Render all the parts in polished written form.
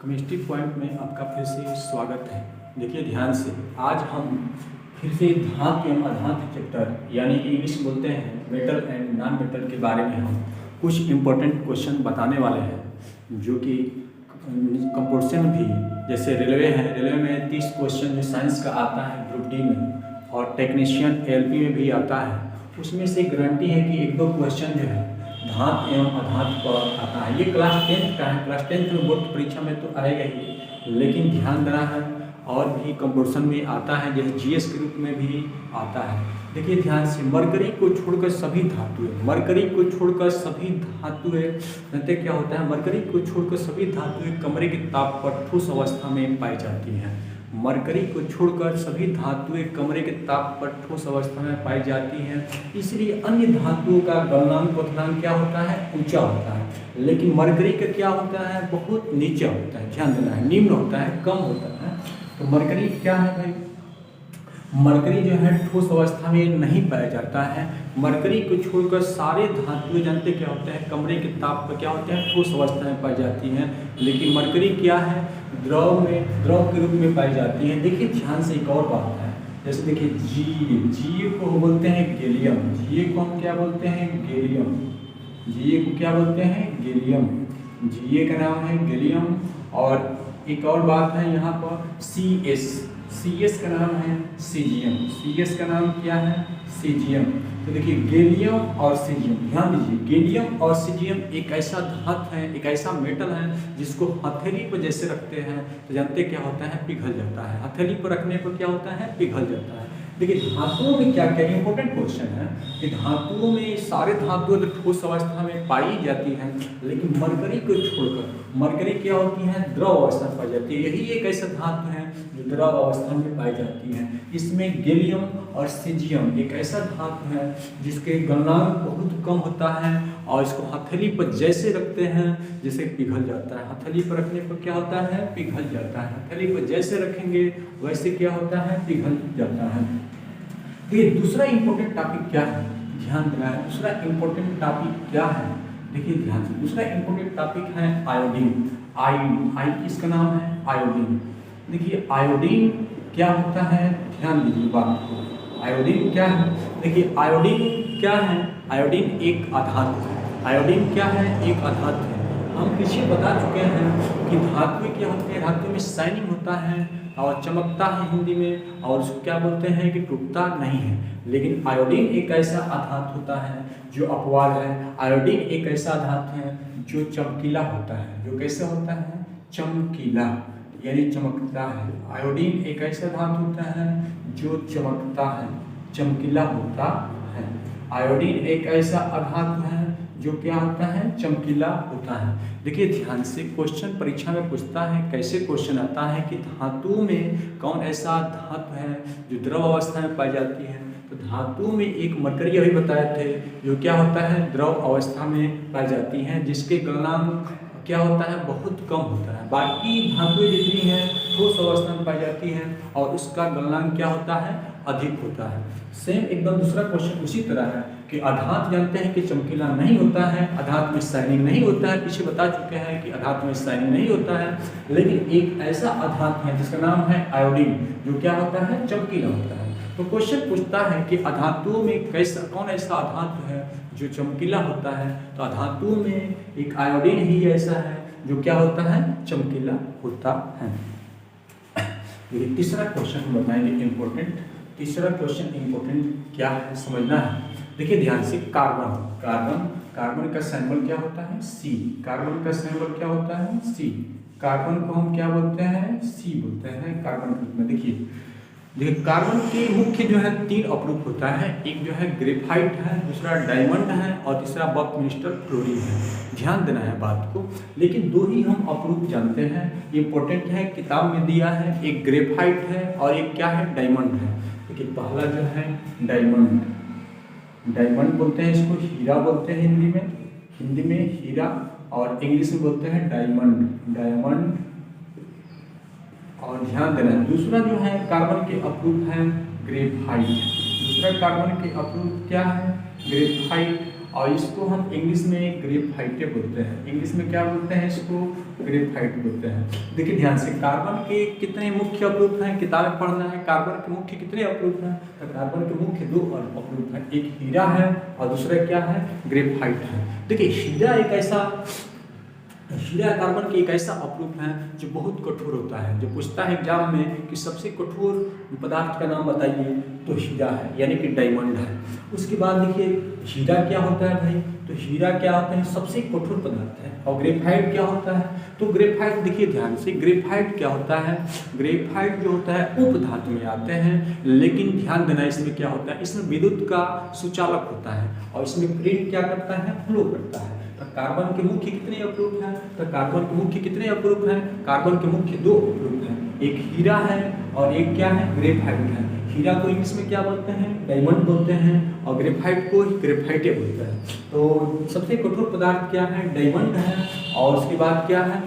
Chemistry point में आपका फिर से स्वागत है। देखिए ध्यान से, आज हम फिर से धातु एवं अधातु चैप्टर यानी कि इंग्लिश में बोलते हैं मेटल एंड नॉन मेटल के बारे में हम कुछ इम्पोर्टेंट क्वेश्चन बताने वाले हैं, जो कि कंपोजिशन भी, जैसे रेलवे है, रेलवे में 30 क्वेश्चन जो साइंस का आता है ग्रुप डी में, और टेक्नीशियन एलपी में भी आता है। उसमें से गारंटी है कि एक दो क्वेश्चन जो है धातु एवं अधातु पर आता है। ये क्लास 10 का है, क्लास 10 में बोर्ड परीक्षा में तो आएगा ही, लेकिन ध्यान देना है और भी कंपोजिशन में आता है, जैसे जीएस के रूप में भी आता है। देखिए ध्यान से, मरकरी को छोड़कर सभी धातुएं, मरकरी को छोड़कर सभी धातुएं, जानते क्या होता है? मरकरी को छोड़कर सभी धातुएं कमरे के ताप पर ठोस अवस्था में पाई जाती हैं। मरकरी को छोड़कर सभी धातुएं कमरे के ताप पर ठोस अवस्था में पाई जाती हैं, इसलिए अन्य धातुओं का गलनांक क्वथनांक क्या होता है? ऊंचा होता है, लेकिन मरकरी का क्या होता है? बहुत नीचा होता है। ध्यान देना है, निम्न होता है, कम होता है। तो मरकरी क्या है भाई? मरकरी जो है ठोस अवस्था में नहीं पाया जाता है। मरकरी को छोड़कर सारे धातुएं, जानते क्या होते हैं? कमरे के ताप पर क्या होते हैं? ठोस अवस्था में पाई जाती हैं। लेकिन मरकरी क्या है? द्रव में, द्रव के रूप में पाई जाती है। देखिए ध्यान से, एक और बात है, जैसे देखिए जी को बोलते हैं गैलियम, जी को हम क्या बोलते हैं? गैलियम। जी को क्या बोलते हैं? गैलियम। जी का नाम है गैलियम। और एक और बात है यहाँ पर सी एस का नाम है सीजियम। सी एस का नाम क्या है? सीजियम। तो देखिए गैलियम और सीजियम, ध्यान दीजिए, गैलियम और सीजियम एक ऐसा धातु है, एक ऐसा मेटल है जिसको हथेली पर जैसे रखते हैं तो जानते क्या होता है? पिघल जाता है। हथेली पर रखने पर क्या होता है? पिघल जाता है। देखिए धातुओं में क्या क्या इंपॉर्टेंट क्वेश्चन है कि धातुओं में सारे धातुएं तो ठोस अवस्था में पाई जाती हैं, लेकिन मरकरी को छोड़कर मरकरी क्या होती है? द्रव अवस्था में पाई जाती है। यही एक ऐसा धातु है जो द्रव अवस्था में पाई जाती है। इसमें गैलियम और सीजियम एक ऐसा धातु है जिसके गलनांक बहुत कम होता है, और इसको हथेली पर जैसे रखते हैं जैसे पिघल जाता है। हथेली पर रखने पर क्या होता है? पिघल जाता है। हथेली पर जैसे रखेंगे वैसे क्या होता है? पिघल जाता है। देखिए दूसरा इंपॉर्टेंट टॉपिक क्या है? ध्यान देना है, दूसरा इंपॉर्टेंट टॉपिक क्या है? देखिए ध्यान से, दूसरा इंपॉर्टेंट टॉपिक है आयोडीन। आई किसका नाम है? आयोडीन। देखिए आयोडीन क्या होता है? ध्यान दीजिए बात को। आयोडीन क्या है? देखिए आयोडीन क्या है? आयोडीन एक अधातु है। आयोडीन क्या है? एक अधातु है। हम पीछे बता चुके हैं कि धातु क्या होते हैं? धातु में शाइनिंग होता है और चमकता है हिंदी में, और उसको क्या बोलते हैं? कि टूटता नहीं है। लेकिन आयोडीन एक ऐसा अधातु होता है जो अपवाद है। आयोडीन एक ऐसा धातु है जो चमकीला होता है। जो कैसे होता है? चमकीला, यानी चमकता है। आयोडीन एक ऐसा धातु होता है जो चमकता है, चमकीला होता है। आयोडीन एक ऐसा अधातु है जो क्या होता है? चमकीला होता है। देखिए ध्यान से, क्वेश्चन परीक्षा में पूछता है, कैसे क्वेश्चन आता है कि धातु में कौन ऐसा धातु है जो द्रव अवस्था में पाई जाती है? तो धातु में एक मरकरी अभी बताए थे जो क्या होता है? द्रव अवस्था में पाई जाती हैं, जिसके गलनांक क्या होता है? बहुत कम होता है। बाकी धातुएं जितनी हैं ठोस अवस्था में पाई जाती हैं और उसका गलनांक क्या होता है? अधिक होता है। सेम एकदम दूसरा क्वेश्चन उसी तरह है कि अधातु जानते हैं कि चमकीला नहीं होता है, अधातु में शाइनिंग नहीं होता है। पीछे बता चुके हैं कि अधातु में शाइनिंग नहीं होता है, लेकिन एक ऐसा अधातु है जिसका नाम है आयोडीन, जो क्या होता है? चमकीला होता है। तो क्वेश्चन पूछता है कि अधातुओं में कैसा, कौन ऐसा अधातु है जो चमकीला होता है? तो अधातुओं में एक आयोडीन ही ऐसा है जो क्या होता है? चमकीला होता है। ये तीसरा क्वेश्चन हम बताएंगे इम्पोर्टेंट। तीसरा क्वेश्चन इम्पोर्टेंट क्या है समझना है। देखिए ध्यान से, कार्बन कार्बन कार्बन का सिंबल क्या होता है? सी। कार्बन का सिंबल क्या होता है? सी। कार्बन को हम क्या बोलते हैं? सी बोलते हैं कार्बन के रूप में। देखिए कार्बन के मुख्य जो है 3 अपरूप होता है। एक जो है ग्रेफाइट है, दूसरा डायमंड है, और तीसरा बकमिस्टर फ्लोरीन है। ध्यान देना है बात को। लेकिन 2 ही हम अपरूप जानते हैं, इंपॉर्टेंट है, किताब में दिया है। एक ग्रेफाइट है और एक क्या है? डायमंड है। देखिए पहला जो है डायमंड, डायमंड बोलते हैं इसको, हीरा बोलते हैं हिंदी में हीरा, और इंग्लिश में बोलते हैं डायमंड, डायमंड। और ध्यान देना है, दूसरा जो है कार्बन के अपरूप है ग्रेफाइट। दूसरा कार्बन के अपरूप क्या है? ग्रेफाइट। और इसको हम इंग्लिश में ग्रेफाइट बोलते हैं। इंग्लिश में क्या बोलते हैं इसको? ग्रेफाइट बोलते हैं। देखिए ध्यान से, कार्बन के कितने मुख्य अपरूप हैं? किताबें पढ़ना है। कार्बन के मुख्य कितने अपरूप हैं? तो कार्बन के मुख्य 2 अपरूप हैं, एक हीरा है और दूसरा क्या है? ग्रेफाइट है। देखिए हीरा कार्बन की एक ऐसा अपरूप है जो बहुत कठोर होता है। जो पूछता है एग्जाम में कि सबसे कठोर पदार्थ का नाम बताइए, तो हीरा है, यानी कि डायमंड है। उसके बाद देखिए हीरा क्या होता है भाई? तो हीरा क्या होता है? सबसे कठोर पदार्थ है। और ग्रेफाइट क्या होता है? तो ग्रेफाइट देखिए ध्यान से, ग्रेफाइट क्या होता है? ग्रेफाइट जो होता है उपधातु में आते हैं, लेकिन ध्यान देना इसमें क्या होता है? इसमें विद्युत का सुचालक होता है और इसमें करंट क्या करता है? फ्लो करता है। तो कार्बन के मुख्य कितने अपरूप हैं? तो कार्बन के मुख्य कितने अपरूप हैं? कार्बन के मुख्य 2 अपरूप हैं, एक हीरा है और एक क्या है? ग्रेफाइट है। हीरा को इंग्लिश में क्या बोलते हैं? डायमंड बोलते हैं और ग्रेफाइट को ग्रेफाइट बोलते हैं। तो सबसे कठोर पदार्थ क्या है? डायमंड है। और उसके बाद क्या है?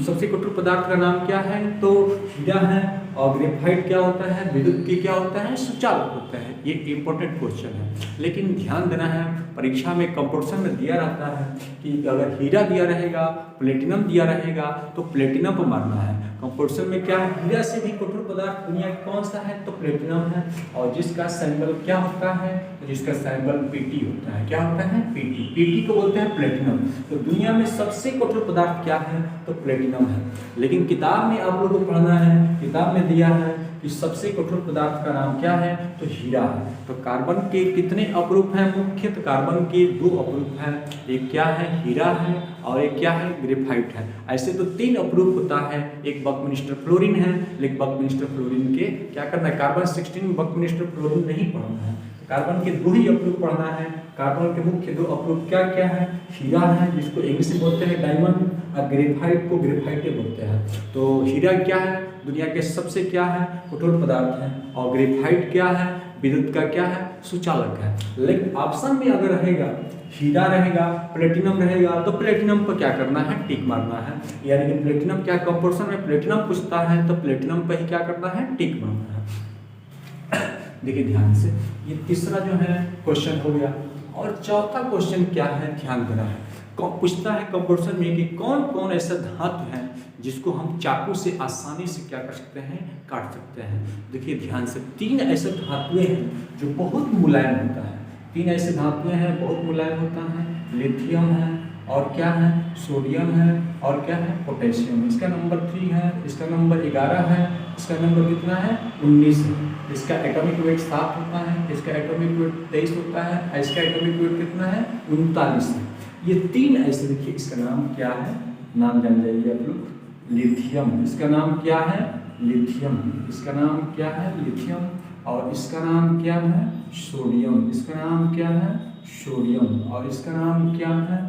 सबसे कठोर पदार्थ का नाम क्या है? तो हीरा है। और ग्रेफाइट क्या होता है? विद्युत की क्या होता है? सुचालक होता है। ये इंपॉर्टेंट क्वेश्चन है, लेकिन ध्यान देना है परीक्षा में कंपटीशन में दिया रहता है कि अगर हीरा दिया रहेगा, प्लेटिनम दिया रहेगा तो प्लेटिनम पर मारना है। कंपटीशन में क्या है? हीरा से भी कठोर पदार्थ दुनिया का कौन सा है? तो प्लेटिनम है। और जिसका सैंपल क्या होता है? तो जिसका सैंपल पीटी होता है। क्या होता है? पीटी। पीटी को बोलते हैं प्लेटिनम। तो दुनिया में सबसे कठोर पदार्थ क्या है? तो प्लेटिनम है। लेकिन किताब में आप लोगों को पढ़ना है, किताब में दिया है कि सबसे कठोर पदार्थ का नाम क्या है? तो हीरा है। तो कार्बन के कितने अपरूप हैं मुख्य? तो कार्बन के 2 अपरूप हैं, एक क्या है? हीरा है और एक क्या है? ग्रेफाइट है। ऐसे तो 3 अपरूप होता है, एक बकमिंस्टर फ्लोरीन है, लेकिन बकमिंस्टर फ्लोरीन के क्या करना है? कार्बन 16 में बकमिंस्टर फ्लोरीन नहीं पढ़ना है, कार्बन के 2 ही अपरूप पढ़ना है। कार्बन के मुख्य 2 अपरूप क्या क्या है? हीरा है, जिसको इंग्लिश में बोलते हैं डायमंड, और ग्रेफाइट को ग्रेफाइट बोलते हैं। तो हीरा क्या है? दुनिया के सबसे क्या है? कठोर पदार्थ है। और ग्रेफाइट क्या है? विद्युत का क्या है? सुचालक है। लेकिन ऑप्शन में अगर रहेगा हीरा रहेगा, प्लेटिनम रहेगा, तो प्लेटिनम पर क्या करना है? टिक मारना है। यानी कि प्लेटिनम क्या कंपोजिशन में प्लेटिनम पूछता है तो प्लेटिनम पर ही क्या करना है? टिक मारना है। देखिए ध्यान से, ये तीसरा जो है क्वेश्चन हो गया। और चौथा क्वेश्चन क्या है? ध्यान देना है। पूछता है कंपोजिशन में कि कौन कौन ऐसा धातु है जिसको हम चाकू से आसानी से क्या कर सकते हैं? काट सकते हैं। देखिए ध्यान से, 3 ऐसे धातुएं हैं जो बहुत मुलायम होता है। 3 ऐसे धातुएं हैं बहुत मुलायम होता है। लिथियम है और क्या है? सोडियम है और क्या है? पोटेशियम। इसका नंबर 3 है, इसका नंबर 11 है, इसका नंबर कितना है? 19 है। इसका एटॉमिक वेट 7 होता है, इसका एटॉमिक वेट 23 होता है, इसका एटॉमिक वेट कितना है? 39 है। ये 3 ऐसे, देखिए इसका नाम क्या है? नाम जान जाइए आप लोग, लिथियम। इसका नाम क्या है? लिथियम। इसका नाम क्या है? लिथियम। और इसका नाम क्या है? सोडियम। इसका नाम क्या है? सोडियम। और इसका नाम क्या है?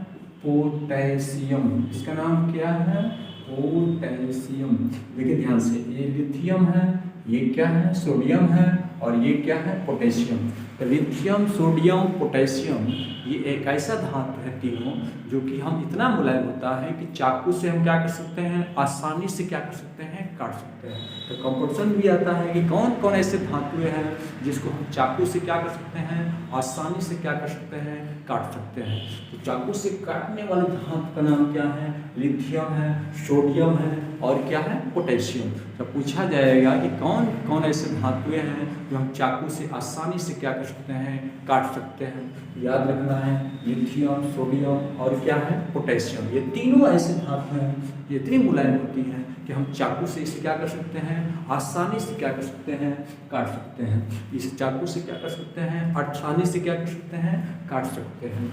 पोटेशियम। इसका नाम क्या है? पोटेशियम। देखिए ध्यान से, ये लिथियम है, ये क्या है? सोडियम है और ये क्या है? पोटेशियम। तो लिथियम, सोडियम, पोटेशियम ये एक ऐसा धातु है तीनों जो कि हम इतना मुलायम होता है कि चाकू से हम क्या कर सकते हैं? आसानी से क्या कर सकते हैं? काट सकते हैं। तो कंपटीशन भी आता है कि कौन कौन ऐसे धातुएं हैं जिसको हम चाकू से क्या कर सकते हैं? आसानी से क्या कर सकते हैं? काट सकते हैं। तो चाकू से काटने वाले धातु का नाम क्या है? लिथियम है, सोडियम है और क्या है? पोटेशियम। तो पूछा जाएगा कि कौन कौन ऐसे धातुएं हैं जो हम चाकू से आसानी से क्या कर सकते हैं? काट सकते हैं। याद रखना है, लिथियम, सोडियम और क्या है? पोटेशियम। ये तीनों ऐसे धातु हैं, ये इतनी मुलायम होती हैं कि हम चाकू से इसे क्या कर सकते हैं? आसानी से क्या कर सकते हैं? काट सकते हैं। इस चाकू से क्या कर सकते हैं? आसानी से क्या कर सकते हैं? काट सकते हैं।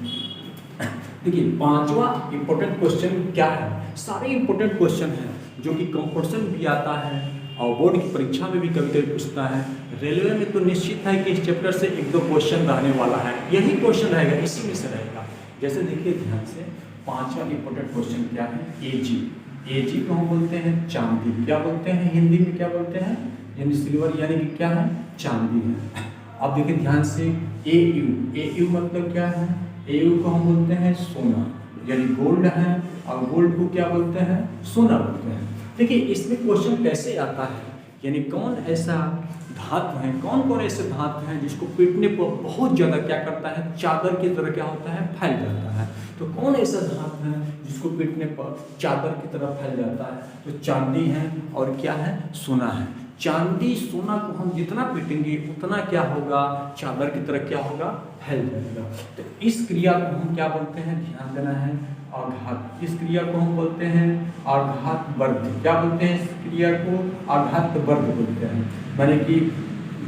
देखिए 5वां इंपॉर्टेंट क्वेश्चन क्या है? सारे इंपॉर्टेंट क्वेश्चन हैं जो कि कंपटीशन भी आता है और बोर्ड की परीक्षा में भी कभी कभी पूछता है। रेलवे में तो निश्चित है कि इस चैप्टर से 1-2 क्वेश्चन रहने वाला है, यही क्वेश्चन रहेगा, इसी में से रहेगा। जैसे देखिए ध्यान से, 5वां इंपॉर्टेंट क्वेश्चन क्या है? एजी। एजी को हम बोलते हैं चांदी। क्या बोलते हैं हिंदी में? क्या बोलते हैं? यानी सिल्वर, यानी कि क्या है? चांदी है। अब देखिए ध्यान से, एयू। एयू मतलब क्या है? एयू को हम बोलते हैं सोना, यानी गोल्ड है, और गोल्ड को क्या बोलते हैं? सोना बोलते हैं। देखिए इसमें क्वेश्चन कैसे आता है यानी कौन ऐसा धातु है, कौन कौन ऐसे धातु हैं जिसको पीटने पर बहुत ज़्यादा क्या करता है, चादर की तरह क्या होता है, फैल जाता है। तो कौन ऐसा धातु है जिसको पीटने पर चादर की तरह फैल जाता है? तो चांदी है और क्या है, सोना है। चांदी सोना को हम जितना पीटेंगे उतना क्या होगा, चादर की तरह क्या होगा, फैल जाएगा। तो इस क्रिया को हम क्या बोलते हैं, ध्यान देना है, आघात। इस क्रिया को हम बोलते हैं आघात वर्ध। क्या बोलते हैं इस क्रिया को, आघात वर्ध बोलते हैं। माने कि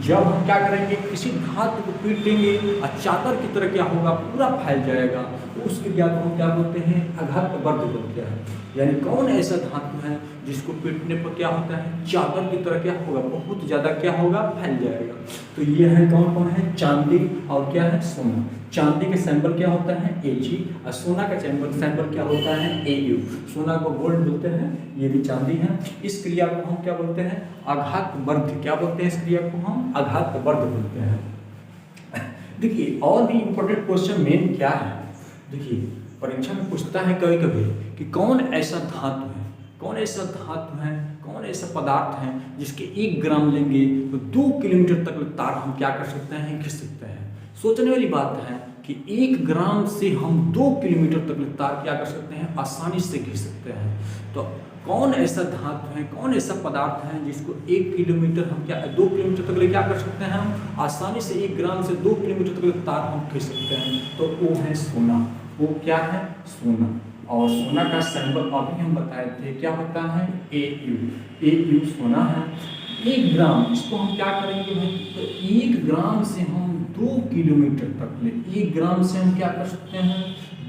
जब हम क्या करेंगे, किसी धातु को पीटेंगे और चादर की तरह क्या होगा, पूरा फैल जाएगा, तो उस क्रिया को हम क्या बोलते हैं, आघात वर्ध बोलते हैं। यानी कौन ऐसा धातु है जिसको पीटने पर क्या होता है, चादर की तरह क्या होगा, बहुत ज़्यादा क्या होगा, फैल जाएगा। तो ये है कौन कौन है, चांदी और क्या है, सोना। चांदी का सिंबल क्या होता है, Ag, और सोना का सिंबल क्या होता है, Au। सोना को गोल्ड बोलते हैं, ये भी चांदी है। इस क्रिया को हम क्या बोलते हैं, आघात वर्ध। क्या बोलते हैं इस क्रिया को हम, आघात वर्ध बोलते हैं। देखिए और भी इंपॉर्टेंट क्वेश्चन मेन क्या है, देखिए परीक्षा में पूछता है कभी कभी कि कौन ऐसा धातु है, कौन ऐसा धातु है, कौन ऐसा पदार्थ है जिसके 1 ग्राम लेंगे तो 2 किलोमीटर तक तार हम क्या कर सकते हैं, खींच सकते हैं। सोचने वाली बात है कि 1 ग्राम से हम 2 किलोमीटर तक तार क्या कर सकते हैं, आसानी से खींच सकते हैं। तो कौन ऐसा धातु है, कौन ऐसा पदार्थ है जिसको 1 किलोमीटर हम क्या 2 किलोमीटर तक क्या कर सकते हैं, हम आसानी से 1 ग्राम से 2 किलोमीटर तक तार हम खींच सकते हैं। तो वो है सोना। वो क्या है, सोना। और सोना का सिंबल अभी हम बताए थे, क्या होता है, Au सोना है। 1 ग्राम, इसको हम क्या करेंगे भाई, तो 1 ग्राम से हम 2 किलोमीटर तक ले, 1 ग्राम से हम क्या कर सकते हैं,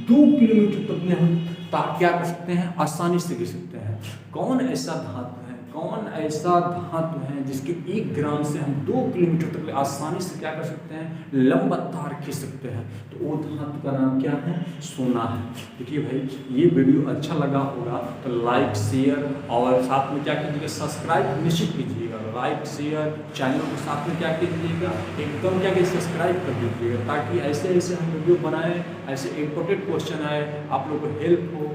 2 किलोमीटर तक ले हम तार क्या कर सकते हैं, आसानी से खींच सकते हैं। कौन ऐसा धातु है, कौन ऐसा धातु है जिसके 1 ग्राम से हम 2 किलोमीटर तक आसानी से क्या कर सकते हैं, लंबा तार खींच सकते हैं? तो वो धातु का नाम क्या है, सोना है। देखिए भाई ये वीडियो अच्छा लगा होगा तो लाइक शेयर और साथ में क्या कीजिएगा, सब्सक्राइब निश्चित कीजिएगा। लाइक शेयर चैनल के साथ में क्या कीजिएगा, एकदम क्या कीजिए, सब्सक्राइब कर दीजिएगा, ताकि ऐसे ऐसे हम वीडियो बनाएं, ऐसे इंपॉर्टेंट क्वेश्चन आए, आप लोग को हेल्प हो।